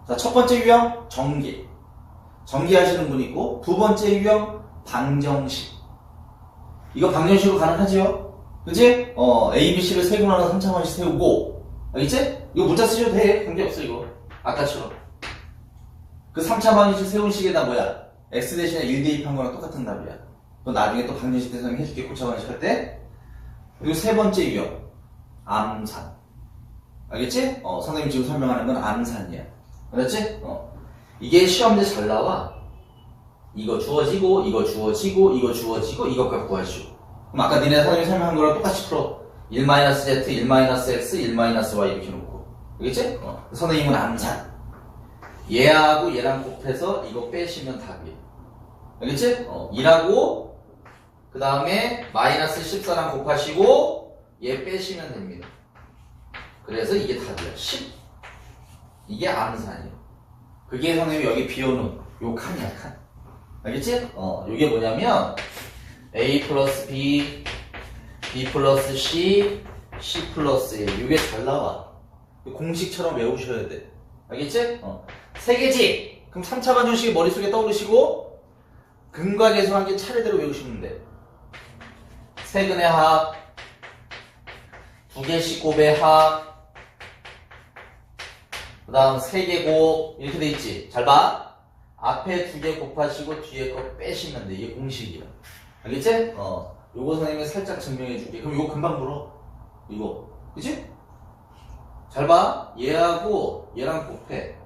자, 첫 번째 유형 정기. 정기하시는 분이 있고, 두 번째 유형 방정식. 이거 방정식으로 가능하지요? 그치? A, B, C를 세 군하나 3차원씩 세우고, 알겠지? 이거 문자 쓰셔도 돼. 관계없어, 이거. 아까처럼. 그 3차원씩 세운 식에다 뭐야? X 대신에 1 대입한 거랑 똑같은 답이야. 또 나중에 또 방정식 대상 해줄게, 고차방식 할 때. 그리고 세 번째 유형. 암산. 알겠지? 선생님이 지금 설명하는 건 암산이야. 알았지? 이게 시험제 잘 나와. 이거 주어지고, 이거 주어지고, 이거 주어지고, 이것 갖고 하시고. 그럼 아까 니네 선생님이 설명한 거랑 똑같이 풀어. 1-Z, 1-X, 1-Y 이렇게 놓고. 알겠지? 선생님은 암산. 얘하고 얘랑 곱해서 이거 빼시면 답이에요. 알겠지? 2하고, 그 다음에 마이너스 14랑 곱하시고, 얘 빼시면 됩니다. 그래서 이게 답이야. 10. 이게 암산이에요. 그게 선생님이 여기 비워놓은 요 칸이야, 칸. 알겠지? 요게 뭐냐면 A 플러스 B, B 플러스 C, C 플러스 A. 요게 잘 나와. 공식처럼 외우셔야 돼. 알겠지? 세 개지? 그럼 3차 방정식이 머릿속에 떠오르시고 근과 계수한 게 차례대로 외우시면 돼. 세근의 합, 두 개씩 곱의 합, 그 다음 3개 곱 이렇게 돼 있지. 잘 봐. 앞에 2개 곱하시고 뒤에 거 빼시면 돼. 이게 공식이야. 알겠지? 요거 선생님이 살짝 증명해 줄게. 그럼 요거 금방 풀어. 이거. 그치? 잘 봐. 얘하고 얘랑 곱해.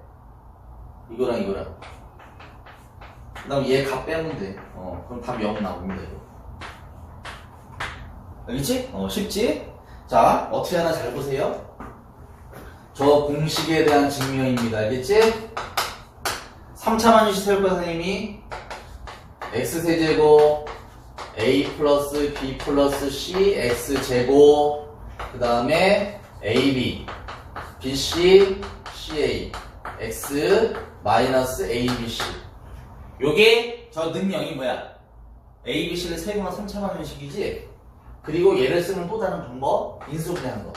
이거랑 이거랑. 그 다음 얘 값 빼면 돼. 그럼 답 0 나옵니다. 이거. 알겠지? 쉽지? 자, 어떻게 하나 잘 보세요. 저 공식에 대한 증명입니다. 알겠지? 3차 방정식 세울 거야, 선생님이. x세제곱, a 플러스 b 플러스 c, x제곱, 그 다음에 ab, bc, ca, x 마이너스 abc. 요게 저 능력이 뭐야? abc를 세거나 3차 방정식이지? 그리고 얘를 쓰는 또 다른 방법, 인수분해하는 거.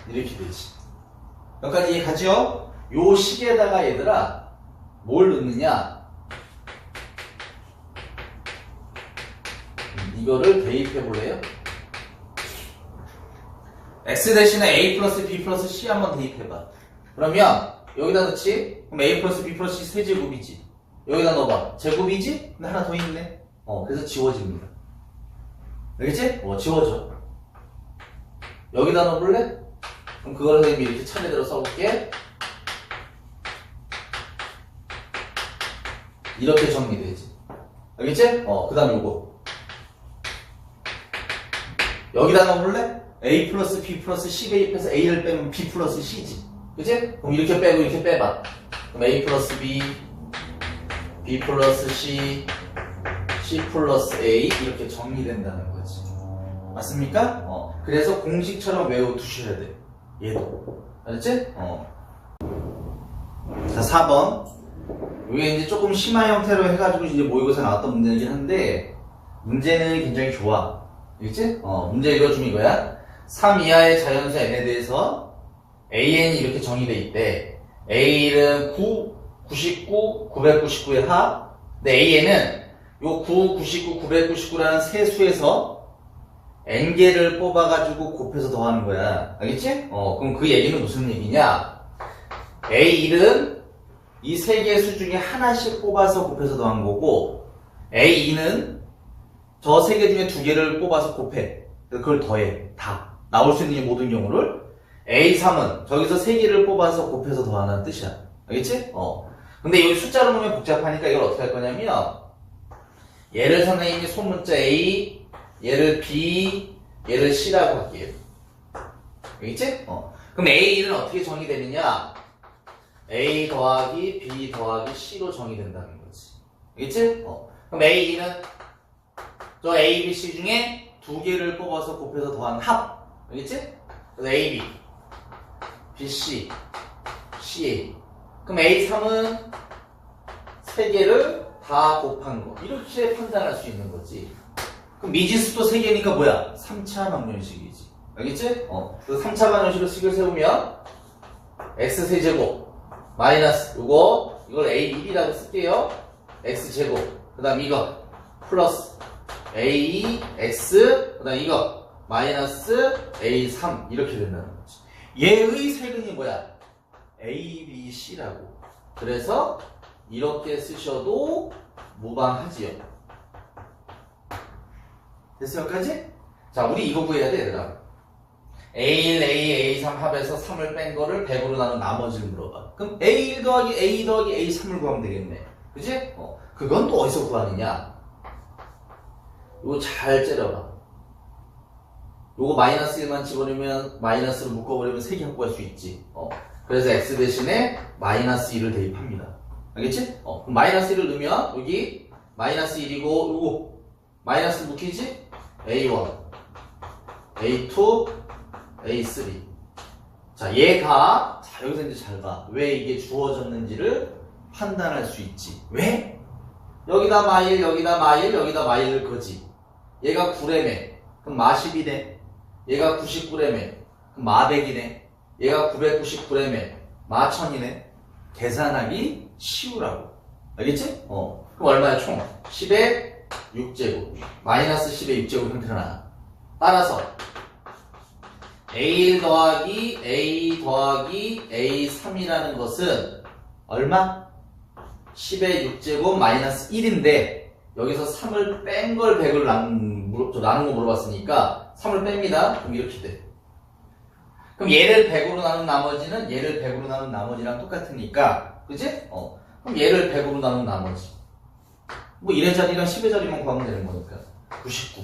이렇게 되지. 여기까지 이해 가죠? 요 식에다가 얘들아 뭘 넣느냐? 이거를 대입해 볼래요? x 대신에 a 플러스 b 플러스 c 한번 대입해봐. 그러면 여기다 넣지? 그럼 a 플러스 b 플러스 c 세제곱이지. 여기다 넣어봐. 제곱이지? 근데 하나 더 있네. 그래서 지워집니다. 알겠지? 지워져. 여기다 넣어볼래? 그럼 그걸 선생님이 이렇게 차례대로 써볼게. 이렇게 정리되지. 알겠지? 그 다음 요거. 여기다 넣어볼래? A 플러스 B 플러스 C 대입해서 A를 빼면 B 플러스 C지. 그치? 그럼 이렇게 빼고 이렇게 빼봐. 그럼 A 플러스 B, B 플러스 C, C 플러스 A 이렇게 정리된다는 거지. 맞습니까? 그래서 공식처럼 외워두셔야 돼. 얘도. 알았지? 자, 4번. 이게 이제 조금 심화 형태로 해가지고 이제 모의고사 나왔던 문제이긴 한데, 문제는 굉장히 좋아. 알겠지? 문제 읽어주면 이거야. 3 이하의 자연수 n에 대해서 an이 이렇게 정의돼 있대. a는 9, 99, 999의 합. 근데 an은 요 9, 99, 999라는 세 수에서 n개를 뽑아가지고 곱해서 더하는 거야. 알겠지? 그럼 그 얘기는 무슨 얘기냐? A1은 이 세 개의 수 중에 하나씩 뽑아서 곱해서 더한 거고, A2는 저 세 개 중에 두 개를 뽑아서 곱해. 그걸 더해. 다. 나올 수 있는 이 모든 경우를. A3은 저기서 세 개를 뽑아서 곱해서 더하는 뜻이야. 알겠지? 근데 여기 숫자로 보면 복잡하니까 이걸 어떻게 할 거냐면, 얘를 선생님이 소문자 A, 얘를 B, 얘를 C라고 할게요. 알겠지? 그럼 A1은 어떻게 정의되느냐? A 더하기 B 더하기 C로 정의된다는 거지. 알겠지? 그럼 A2는 저 A, B, C 중에 두 개를 뽑아서 곱해서 더한 합. 알겠지? 그래서 A, B, B, C, C, A. 그럼 A3은 세 개를 다 곱한 거. 이렇게 판단할 수 있는 거지. 그럼 미지수도 세 개니까 뭐야? 3차 방정식이지. 알겠지? 그래서 3차 방정식으로 식을 세우면 x세제곱 마이너스 이걸 a1이라고 쓸게요. x제곱 그 다음 이거 플러스 ax 그 다음 이거 마이너스 a3 이렇게 된다는 거지. 얘의 세근이 뭐야? a, b, c라고. 그래서 이렇게 쓰셔도 무방하지요. 됐어요? 여기까지? 자, 우리 이거 구해야 돼, 얘들아. A1, A, A3 합해서 3을 뺀 거를 100으로 나눈 나머지를 물어봐. 그럼 A1 더하기 A 더하기 A3을 구하면 되겠네. 그지? 그건 또 어디서 구하느냐? 이거 잘 째려봐. 요거 마이너스 1만 집어넣으면 마이너스로 묶어버리면 3개 확보할 수 있지. 그래서 X 대신에 마이너스 1을 대입합니다. 알겠지? 그럼 마이너스 1을 넣으면 여기 마이너스 1이고 요거 마이너스 묶이지? A1, A2, A3. 자, 얘가 자 여기서 이제 잘 봐. 왜 이게 주어졌는지를 판단할 수 있지. 왜? 여기다 마일, 여기다 마일, 여기다 마일을 거지. 얘가 9래매. 그럼 마 10이네. 얘가 99래매. 그럼 마 100이네. 얘가 999래매. 마 1000이네. 계산하기 쉬우라고. 알겠지? 그럼 얼마야 총? 10에 6제곱. 마이너스 10의 6제곱 형태가 나. 따라서 A1 더하기 A 더하기 A3이라는 것은 얼마? 10의 6제곱 마이너스 1인데 여기서 3을 뺀 걸 100을 나눈 거 물어봤으니까 3을 뺍니다. 그럼 이렇게 돼. 그럼 얘를 100으로 나눈 나머지는 얘를 100으로 나눈 나머지랑 똑같으니까 그치? 그럼 얘를 100으로 나눈 나머지 뭐 1의 자리랑 10의 자리만 구하면 되는 거니까 99.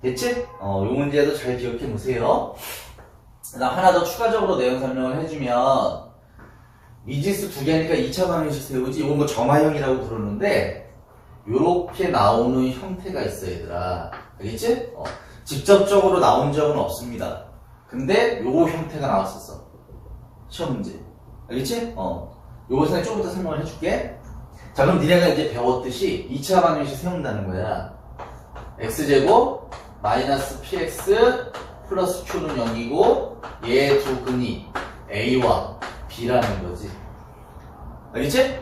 됐지? 요 문제도 잘 기억해 놓으세요. 그다음 하나 더 추가적으로 내용 설명을 해주면 미지수 두 개니까 2차 방정식 세우지. 이건 뭐 정화형이라고 부르는데 요렇게 나오는 형태가 있어 얘들아. 알겠지? 직접적으로 나온 적은 없습니다. 근데 요 형태가 나왔었어. 시험 문제. 알겠지? 요거 선생님 조금 더 설명을 해줄게. 자, 그럼 니네가 이제 배웠듯이 2차 방정식 세운다는 거야. x제곱 마이너스 px 플러스 q는 0이고 얘 두 근이 a와 b라는 거지. 알겠지?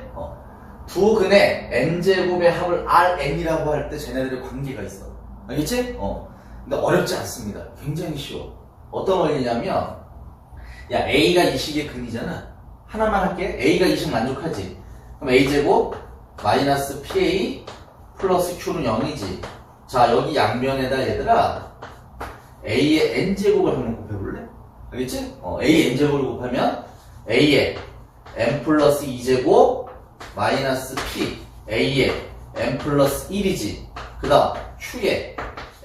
두 근의 n제곱의 합을 rn이라고 할 때 쟤네들의 관계가 있어. 알겠지? 근데 어렵지 않습니다. 굉장히 쉬워. 어떤 원리냐면 야 a가 이 식의 근이잖아. 하나만 할게. a가 이 식 만족하지. 그럼 a제곱 마이너스 pa 플러스 q는 0이지. 자 여기 양변에다 얘들아 a의 n제곱을 한번 곱해볼래? 알겠지? a의 n제곱을 곱하면 a의 n 플러스 2제곱 마이너스 p a의 n 플러스 1이지. 그 다음 q의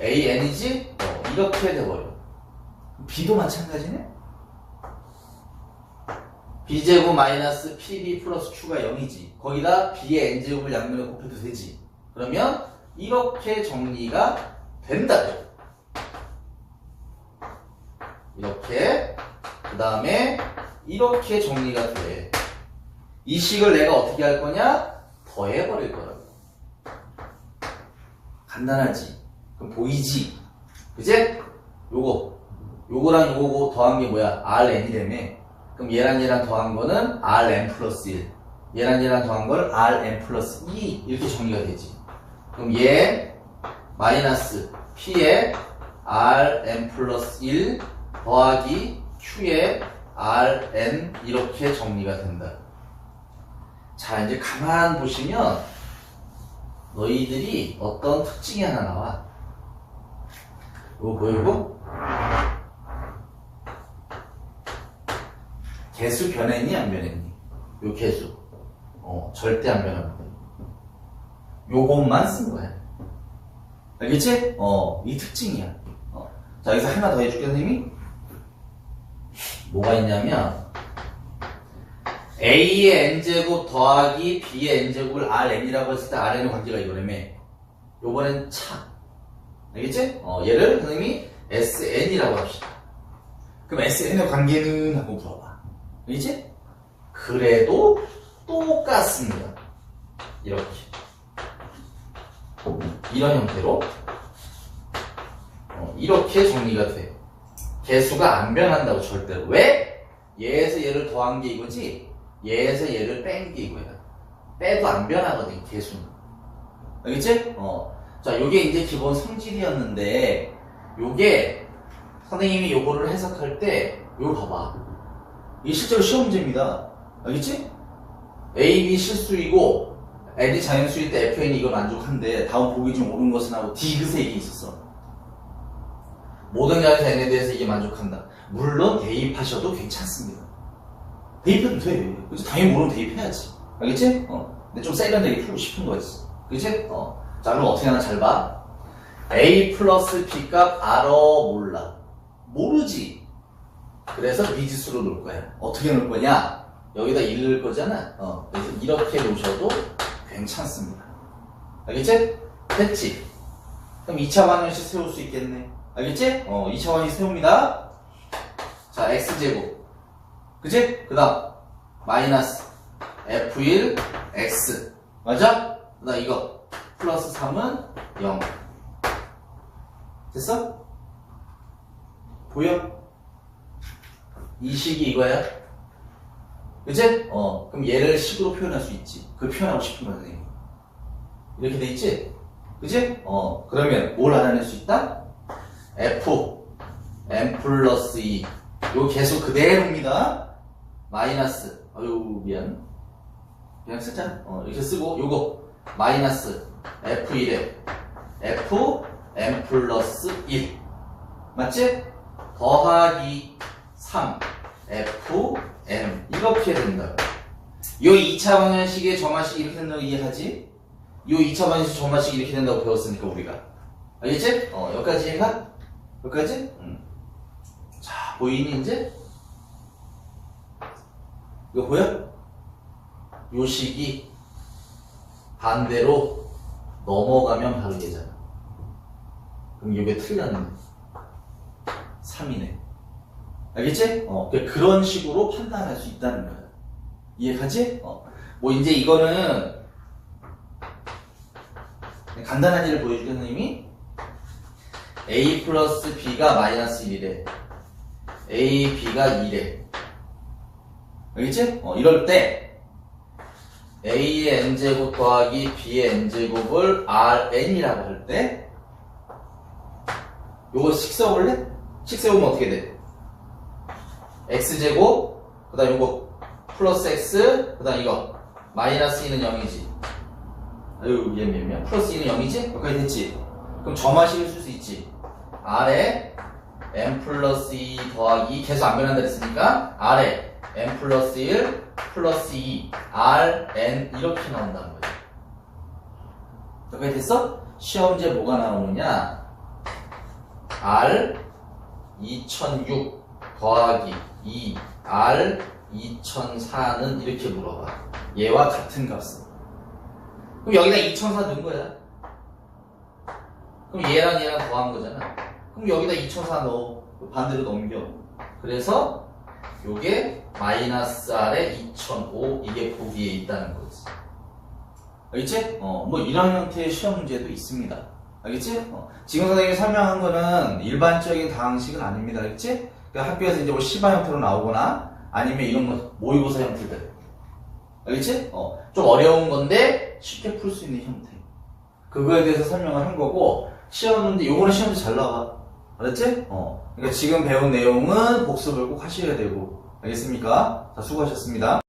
an이지? 이렇게 돼버려. b도 마찬가지네? b제곱 마이너스 pb 플러스 q가 0이지. 거기다 b의 n제곱을 양면에 곱해도 되지. 그러면 이렇게 정리가 된다. 이렇게 그 다음에 이렇게 정리가 돼. 이 식을 내가 어떻게 할 거냐? 더해버릴 거라고. 간단하지? 그럼 보이지? 그제? 요거랑 요거 더한 게 뭐야? rn이라며. 그럼 얘랑 얘랑 더한 거는 rn 플러스 1. 얘랑 얘랑 더한 걸 rn 플러스 2 이렇게 정리가 되지. 그럼 얘 마이너스 p에 rn 플러스 1 더하기 q에 rn 이렇게 정리가 된다. 자, 이제 가만 보시면 너희들이 어떤 특징이 하나 나와. 이거 보이고? 개수 변했니 안 변했니? 요 개수 절대 안 변합니다. 요것만 쓴 거야. 알겠지? 이 특징이야. 자, 여기서 하나 더 해줄게, 선생님이. 뭐가 있냐면 A의 n제곱 더하기 B의 n제곱을 Rn이라고 했을 때 Rn의 관계가 이거라며. 요번엔 차. 알겠지? 얘를 선생님이 SN이라고 합시다. 그럼 SN의 관계는? 하고 물어봐. 알겠지? 그래도 똑같습니다. 이렇게. 이런 형태로 이렇게 정리가 돼. 개수가 안 변한다고 절대로. 왜? 얘에서 얘를 더한 게 이거지, 얘에서 얘를 뺀 게 이거야. 빼도 안 변하거든, 개수는. 알겠지? 자, 요게 이제 기본 성질이었는데, 요게 선생님이 요거를 해석할 때, 요거 봐봐. 이게 실제로 시험 문제입니다. 알겠지? A, B 실수이고, N이 자연수일 때 FN이 이걸 만족한데, 다음 보기 중 옳은 것은 하고 디귿에 이게 있었어. 모든 자에서 N에 대해서 이게 만족한다. 물론 대입하셔도 괜찮습니다. 대입해도 돼. 그치? 당연히 모르면 대입해야지. 알겠지? 근데 좀 세련되게 풀고 싶은 거지. 그치? 자, 그럼 어떻게 하나 잘 봐. A 플러스 B 값 알아, 몰라? 모르지. 그래서 미지수로 놓을 거야. 어떻게 놓을 거냐? 여기다 1 넣을 거잖아. 그래서 이렇게 놓으셔도 괜찮습니다. 알겠지? 됐지? 그럼 2차 방정식 세울 수 있겠네. 알겠지? 2차 방정식 세웁니다. 자, x제곱. 그치? 그 다음 마이너스 f1 x. 맞아? 그 다음 이거 플러스 3은 0. 됐어? 보여? 이 식이 이거야? 그치? 그럼 얘를 식으로 표현할 수 있지. 그걸 표현하고 싶은 거야, 선생님. 이렇게 돼 있지? 그치? 그러면 뭘 알아낼 수 있다? f n 플러스 2. 요 개수 그대로입니다. 마이너스, 아유, 미안. 그냥 쓰자. 이렇게 쓰고, 요거, 마이너스 f1에 f n 플러스 1. 맞지? 더하기 3 f n. 이렇게 된다. 요 2차 방정식의 점화식이 이렇게 된다고 이해하지? 요 2차 방정식 점화식이 이렇게 된다고 배웠으니까, 우리가. 알겠지? 여기까지 이해가? 여기까지? 자, 보이니, 이제? 이거 보여? 요 식이 반대로 넘어가면 바로 얘잖아. 그럼 이게 틀렸네. 3이네. 알겠지? 그런 식으로 판단할 수 있다는 거야. 이해가지? 뭐 이제 이거는 간단한 일을 보여줄게, 선생님이. A 플러스 B가 마이너스 1이래. A, B가 2래. 알겠지? 이럴 때 A의 n제곱 더하기 B의 n제곱을 Rn이라고 할 때 요거 식 세워볼래? 식 세우면 어떻게 돼? x제곱, 그 다음 요거 플러스 x, 그 다음 이거 마이너스 2는 0이지. 아유, 미안. 플러스 2는 0이지? 여기까지 됐지? 그럼 점화식을 쓸 수 있지. R에 n 플러스 2 더하기 개수 안 변한다 했으니까 R에 n 플러스 1 플러스 2 R, n 이렇게 나온다는 거야. 여기까지 됐어? 시험제 뭐가 나오느냐? R 2006 더하기 2 R 2004는 이렇게 물어봐. 얘와 같은 값은. 그럼 여기다 2004 넣은 거야. 그럼 얘랑 더한 거잖아. 그럼 여기다 2004 넣어. 반대로 넘겨. 그래서 요게 마이너스 R에 2005 이게 보기에 있다는 거지. 알겠지? 뭐 이런 형태의 시험 문제도 있습니다. 알겠지? 지금 선생님이 설명한 거는 일반적인 다항식은 아닙니다. 알겠지? 그러니까 학교에서 이제 뭐 시바 형태로 나오거나 아니면 이런 거 모의고사 형태들. 알겠지? 좀 어려운 건데 쉽게 풀 수 있는 형태. 그거에 대해서 설명을 한 거고, 시험 문제, 요거는 시험 문제 잘 나와. 알았지? 그러니까 지금 배운 내용은 복습을 꼭 하셔야 되고. 알겠습니까? 자, 수고하셨습니다.